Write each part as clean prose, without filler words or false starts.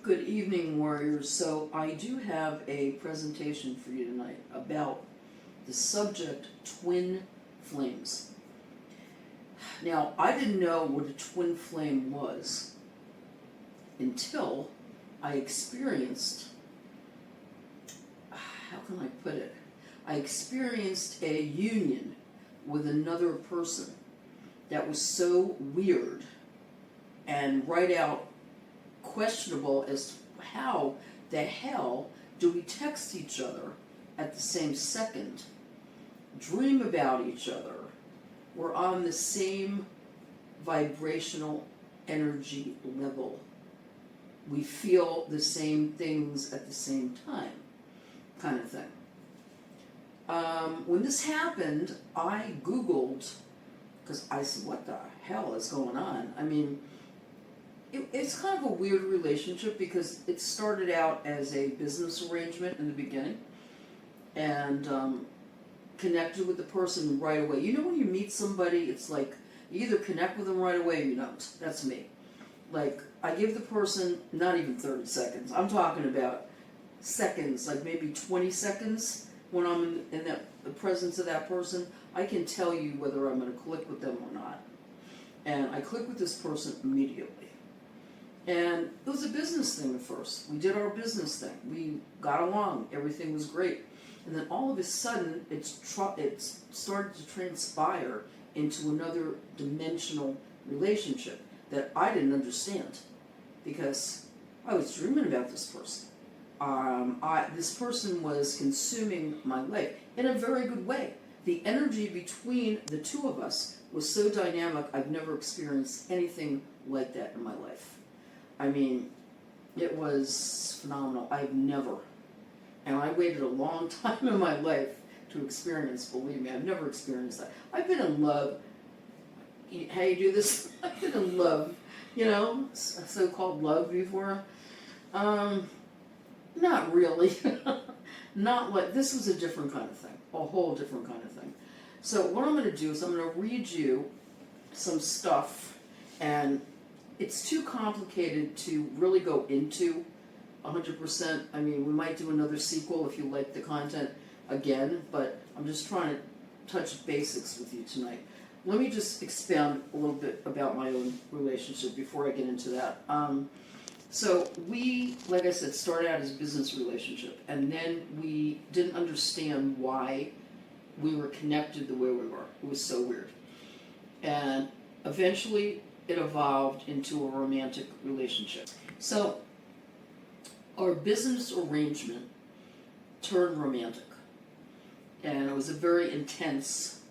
Good evening, warriors. So I do have a presentation for you tonight about the subject twin flames. Now, I didn't know what a twin flame was until I experienced, how can I put it? I experienced a union with another person that was so weird and right out questionable as to how the hell do we text each other at the same second, dream about each other, we're on the same vibrational energy level, we feel the same things at the same time, kind of thing. When this happened, I Googled, because I said, what the hell is going on? I mean, it's kind of a weird relationship because it started out as a business arrangement in the beginning and connected with the person right away. You know when you meet somebody, it's like you either connect with them right away or you don't. That's me. Like, I give the person not even 30 seconds. I'm talking about seconds, like maybe 20 seconds when I'm in the presence of that person. I can tell you whether I'm going to click with them or not. And I click with this person immediately. And it was a business thing at first. We did our business thing. We got along. Everything was great. And then all of a sudden, it started to transpire into another dimensional relationship that I didn't understand because I was dreaming about this person. This person was consuming my life in a very good way. The energy between the two of us was so dynamic, I've never experienced anything like that in my life. I mean, it was phenomenal. I've never, and I waited a long time in my life to experience, believe me, I've never experienced that. I've been in love, how you do this? I've been in love, so-called love before. Not really. Not like, this was a different kind of thing, a whole different kind of thing. So what I'm going to do is I'm going to read you some stuff, and it's too complicated to really go into 100%. I mean, we might do another sequel if you like the content again, but I'm just trying to touch basics with you tonight. Let me just expound a little bit about my own relationship before I get into that. So we, like I said, started out as a business relationship, and then we didn't understand why we were connected the way we were. It was so weird. And eventually it evolved into a romantic relationship. So our business arrangement turned romantic, and it was a very intense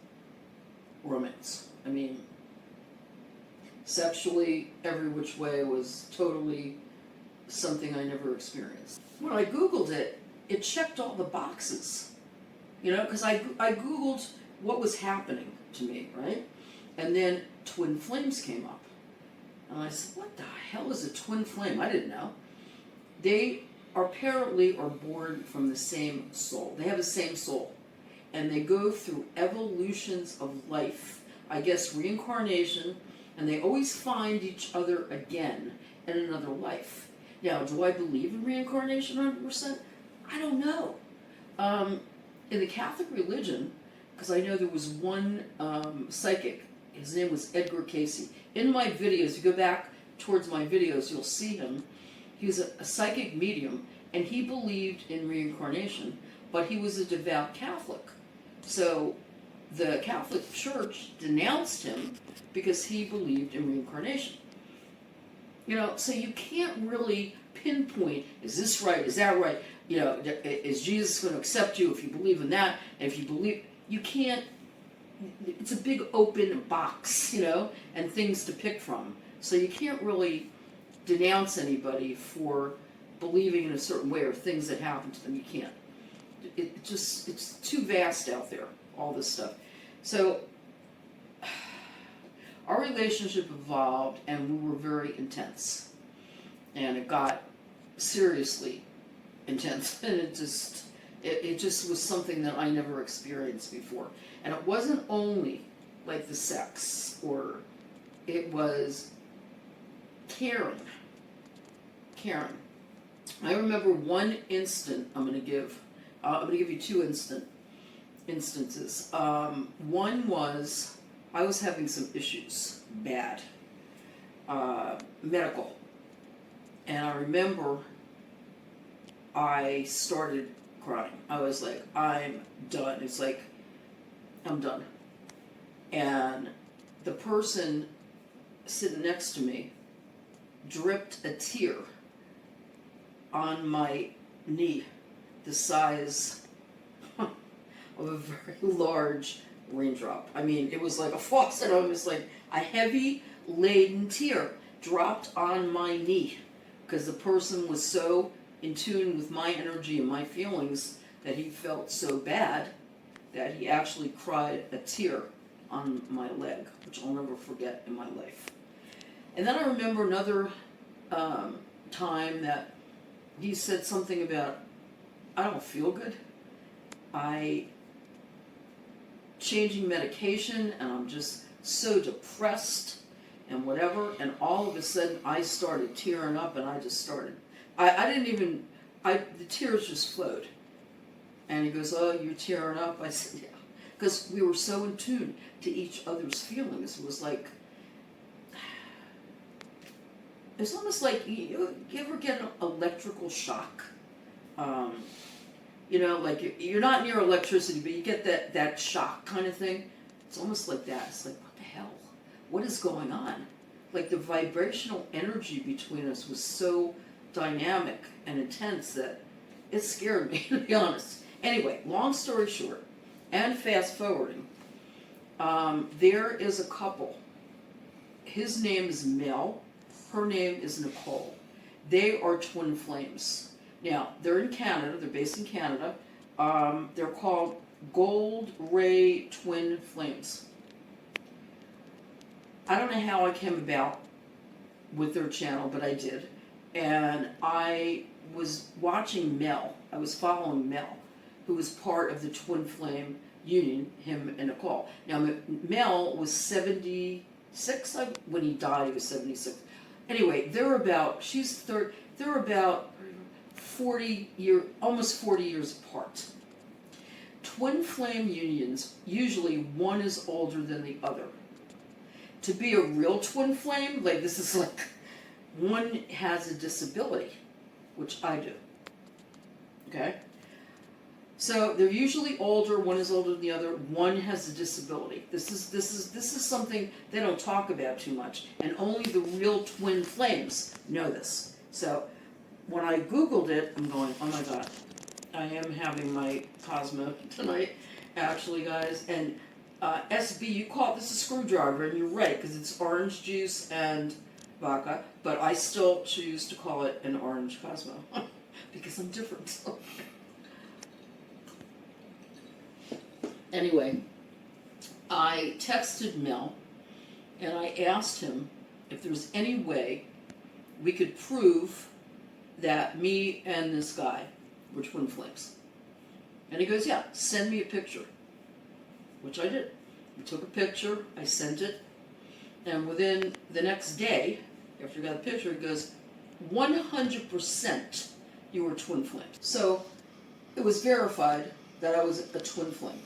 romance. I mean, sexually, every which way was totally something I never experienced. When I Googled it, it checked all the boxes, because I Googled what was happening to me, right? And then twin flames came up. And I said, what the hell is a twin flame? I didn't know. They apparently are born from the same soul. They have the same soul. And they go through evolutions of life, I guess reincarnation, and they always find each other again in another life. Now, do I believe in reincarnation 100%? I don't know. In the Catholic religion, because I know there was one psychic, his name was Edgar Casey. In my videos, you go back towards my videos, you'll see him. He was a psychic medium, and he believed in reincarnation, but he was a devout Catholic. So the Catholic Church denounced him because he believed in reincarnation. So you can't really pinpoint, is this right, is that right? Is Jesus going to accept you if you believe in that? And if you believe, you can't, it's a big open box, and things to pick from. So you can't really denounce anybody for believing in a certain way or things that happen to them. You can't. It's too vast out there, all this stuff. So our relationship evolved, and we were very intense. And it got seriously intense, and it just was something that I never experienced before. And it wasn't only like the sex, or it was caring. I remember one instant I'm going to give. I'm going to give you two instances. One was I was having some issues, bad, medical, and I remember I started crying. I was like, I'm done. It's like, I'm done. And the person sitting next to me dripped a tear on my knee, the size of a very large raindrop. I mean, it was like a faucet. I was like, a heavy laden tear dropped on my knee because the person was so in tune with my energy and my feelings that he felt so bad that he actually cried a tear on my leg, which I'll never forget in my life. And then I remember another time that he said something about, I don't feel good. I changing medication and I'm just so depressed and whatever, and all of a sudden I started tearing up and I just started. I didn't even, the tears just flowed. And he goes, oh, you're tearing up? I said, yeah. Because we were so in tune to each other's feelings. It was like, it's almost like, you ever get an electrical shock? You know, like you're not near electricity, but you get that shock kind of thing. It's almost like that. It's like, what the hell? What is going on? Like the vibrational energy between us was so dynamic and intense that it scared me, to be honest. Anyway, long story short, and fast forwarding, there is a couple. His name is Mel. Her name is Nicole. They are twin flames. Now, they're in Canada. They're based in Canada. They're called Gold Ray Twin Flames. I don't know how I came about with their channel, but I did. And I was watching Mel. I was following Mel, who was part of the Twin Flame Union, him and Nicole. Now, Mel was 76. When he died, he was 76. Anyway, they're about almost 40 years apart. Twin flame unions, usually one is older than the other. To be a real twin flame, like this is like one has a disability, which I do. Okay? So they're usually older, one is older than the other, one has a disability. This is something they don't talk about too much, and only the real twin flames know this. So when I Googled it, I'm going, oh my god, I am having my Cosmo tonight, actually, guys. And SB, you call this a screwdriver, and you're right, because it's orange juice and vodka, but I still choose to call it an orange Cosmo, because I'm different. Anyway, I texted Mel, and I asked him if there was any way we could prove that me and this guy were twin flames. And he goes, yeah, send me a picture. Which I did. I took a picture, I sent it, and within the next day, after I got the picture, it goes, 100% you were twin flames. So it was verified that I was a twin flame.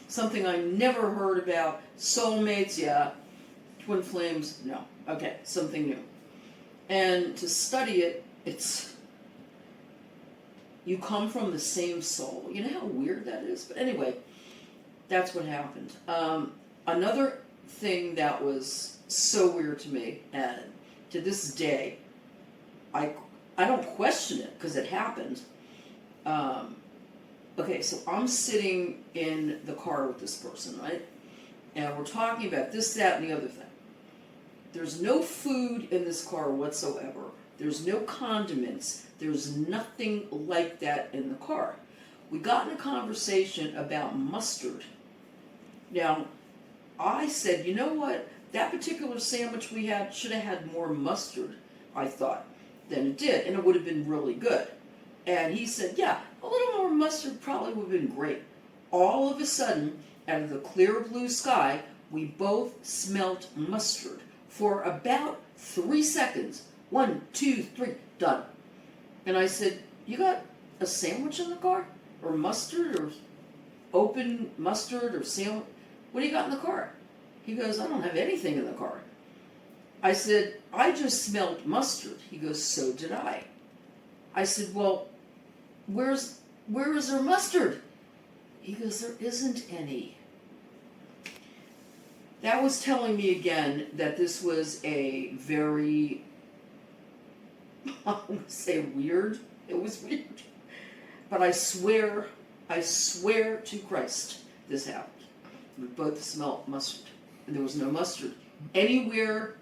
Something I never heard about. Soulmates, yeah. Twin flames, no. Okay, something new. And to study it, it's, you come from the same soul. You know how weird that is? But anyway, that's what happened. Another thing that was so weird to me, and to this day, I don't question it because it happened. Okay, so I'm sitting in the car with this person, right? And we're talking about this, that, and the other thing. There's no food in this car whatsoever. There's no condiments. There's nothing like that in the car. We got in a conversation about mustard. Now, I said, you know what? That particular sandwich we had should have had more mustard, I thought, than it did, and it would have been really good. And he said, yeah, a little more mustard probably would have been great. All of a sudden, out of the clear blue sky, we both smelt mustard for about 3 seconds. 1, 2, 3, done. And I said, you got a sandwich in the car? Or mustard? Or open mustard? Or sandwich? What do you got in the car? He goes, I don't have anything in the car. I said, I just smelled mustard. He goes, so did I. I said, well, where is there mustard? He goes, there isn't any. That was telling me again that this was a very, I would say weird. It was weird. But I swear to Christ, this happened. We both smelled mustard. And there was no mustard anywhere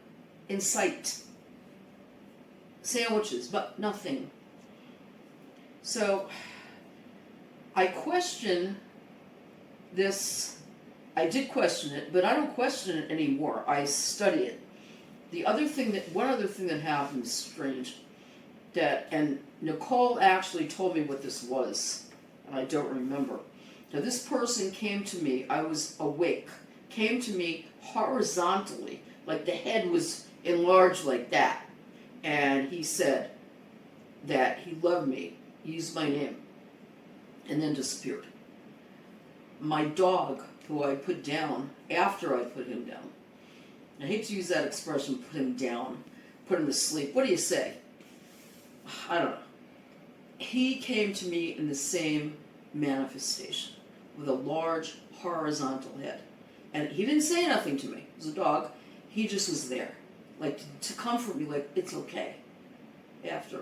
in sight. Sandwiches, but nothing. So, I question this. I did question it, but I don't question it anymore. I study it. One other thing that happened is strange. And Nicole actually told me what this was, and I don't remember. Now, this person came to me, I was awake, came to me horizontally, like the head was enlarged like that. And he said that he loved me, used my name, and then disappeared. My dog, who I put down after I put him down, I hate to use that expression, put him down, put him to sleep. What do you say? I don't know. He came to me in the same manifestation with a large horizontal head. And he didn't say nothing to me. It was a dog. He just was there, like to comfort me, like it's okay. After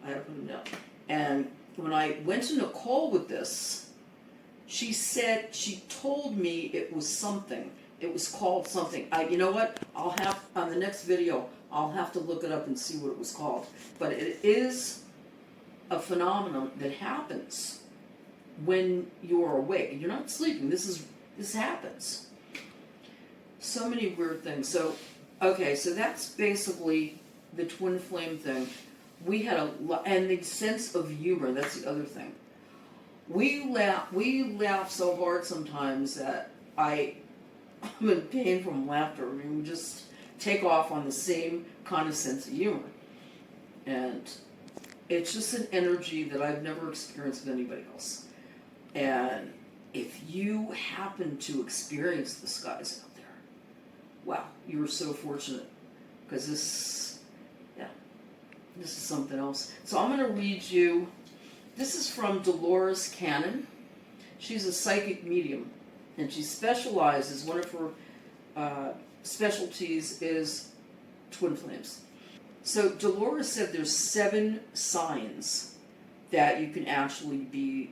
I had to put him down. And when I went to Nicole with this, she told me it was something. It was called something. You know what? On the next video, I'll have to look it up and see what it was called. But it is a phenomenon that happens when you're awake. You're not sleeping. This happens. So many weird things. So that's basically the twin flame thing. We had and the sense of humor. That's the other thing. We laugh so hard sometimes that I'm in pain from laughter. I mean, we just take off on the same kind of sense of humor. And it's just an energy that I've never experienced with anybody else. And if you happen to experience this, guys out there, wow, you are so fortunate. Because this is something else. So I'm going to read you. This is from Dolores Cannon. She's a psychic medium, and she specializes, one of her specialties is twin flames. So Dolores said there's 7 signs that you can actually be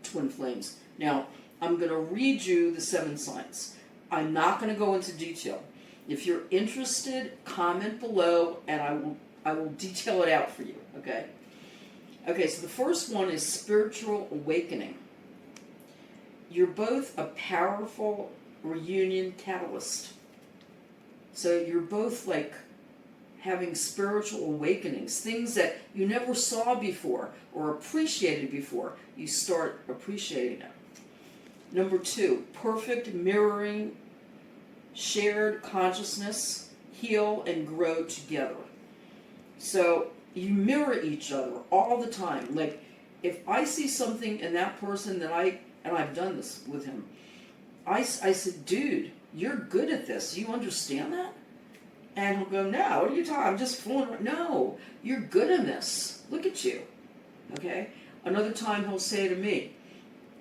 twin flames. Now, I'm going to read you the 7 signs. I'm not going to go into detail. If you're interested, comment below, and I will detail it out for you, okay? Okay, so the first one is spiritual awakening. You're both a powerful reunion catalyst. So you're both like having spiritual awakenings, things that you never saw before or appreciated before. You start appreciating them. Number 2, perfect mirroring, shared consciousness, heal and grow together. So you mirror each other all the time. Like, if I see something in that person and I've done this with him, I said, dude, you're good at this. You understand that? And he'll go, no, what are you talking? I'm just fooling around. No, you're good in this. Look at you. Okay? Another time he'll say to me,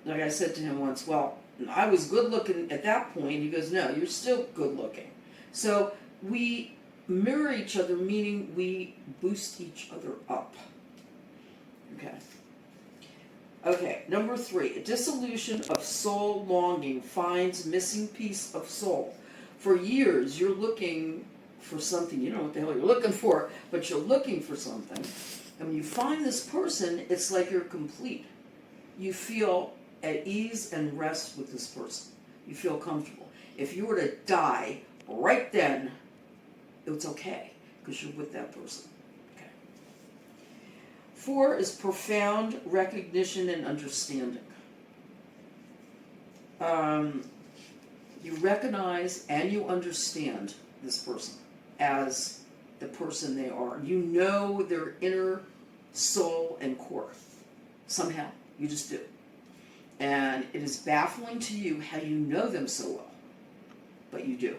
like I said to him once, well, I was good looking at that point. He goes, no, you're still good looking. So we mirror each other, meaning we boost each other up. Okay, number 3, a dissolution of soul longing finds missing piece of soul. For years, you're looking for something, you don't know what the hell you're looking for, but you're looking for something. And when you find this person, it's like you're complete. You feel at ease and rest with this person. You feel comfortable. If you were to die right then, it's okay, because you're with that person. Okay. 4 is profound recognition and understanding. You recognize and you understand this person as the person they are. You know their inner soul, and core. Somehow. You just do. And it is baffling to you how you know them so well. But you do.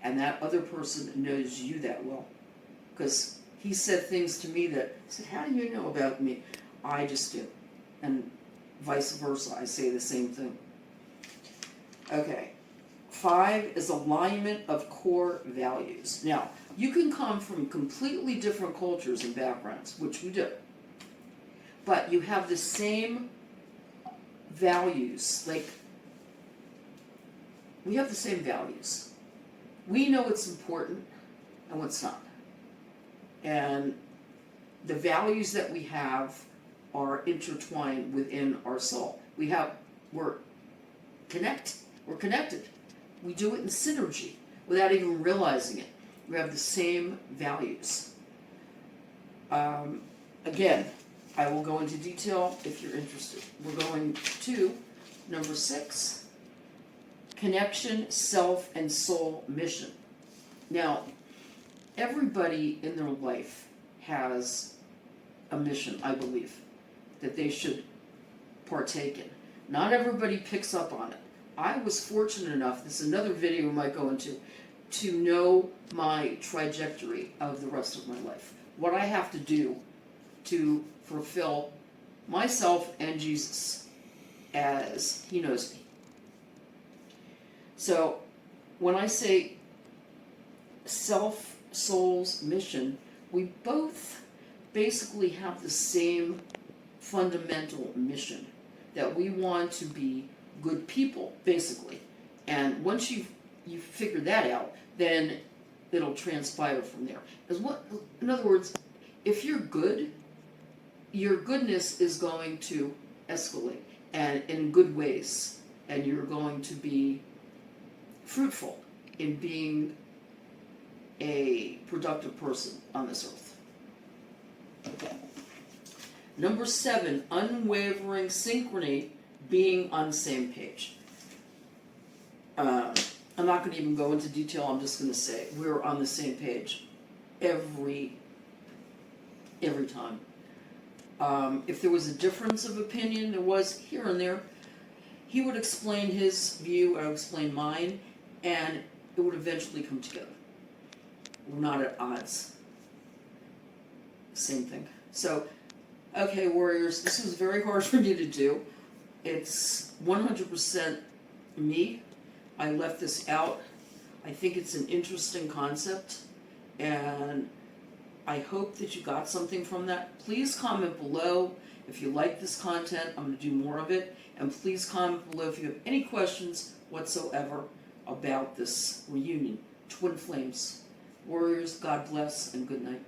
And that other person knows you that well. Because he said things to me that, I said, how do you know about me? I just do. And vice versa, I say the same thing. Okay. 5 is alignment of core values. Now, you can come from completely different cultures and backgrounds, which we do. But you have the same values. Like, we have the same values. We know what's important and what's not. And the values that we have are intertwined within our soul. We're connected. We do it in synergy without even realizing it. We have the same values. Again, I will go into detail if you're interested. We're going to number 6, connection, self, and soul mission. Now, everybody in their life has a mission, I believe, that they should partake in. Not everybody picks up on it. I was fortunate enough, this is another video we might go into, to know my trajectory of the rest of my life. What I have to do to fulfill myself and Jesus as He knows me. So, when I say self, soul's mission, we both basically have the same fundamental mission, that we want to be good people, basically. And once you figure that out, then it'll transpire from there. In other words, if you're good, your goodness is going to escalate, and in good ways, and you're going to be fruitful in being a productive person on this earth. Okay. Number 7, unwavering synchrony, being on the same page. I'm not going to even go into detail. I'm just going to say we're on the same page every time. If there was a difference of opinion, there was here and there, he would explain his view, I would explain mine, and it would eventually come together. We're not at odds. Same thing. So, okay, warriors, this was very hard for me to do. It's 100% me. I left this out. I think it's an interesting concept, and I hope that you got something from that. Please comment below if you like this content. I'm going to do more of it. And please comment below if you have any questions whatsoever about this reunion. Twin Flames. Warriors, God bless, and good night.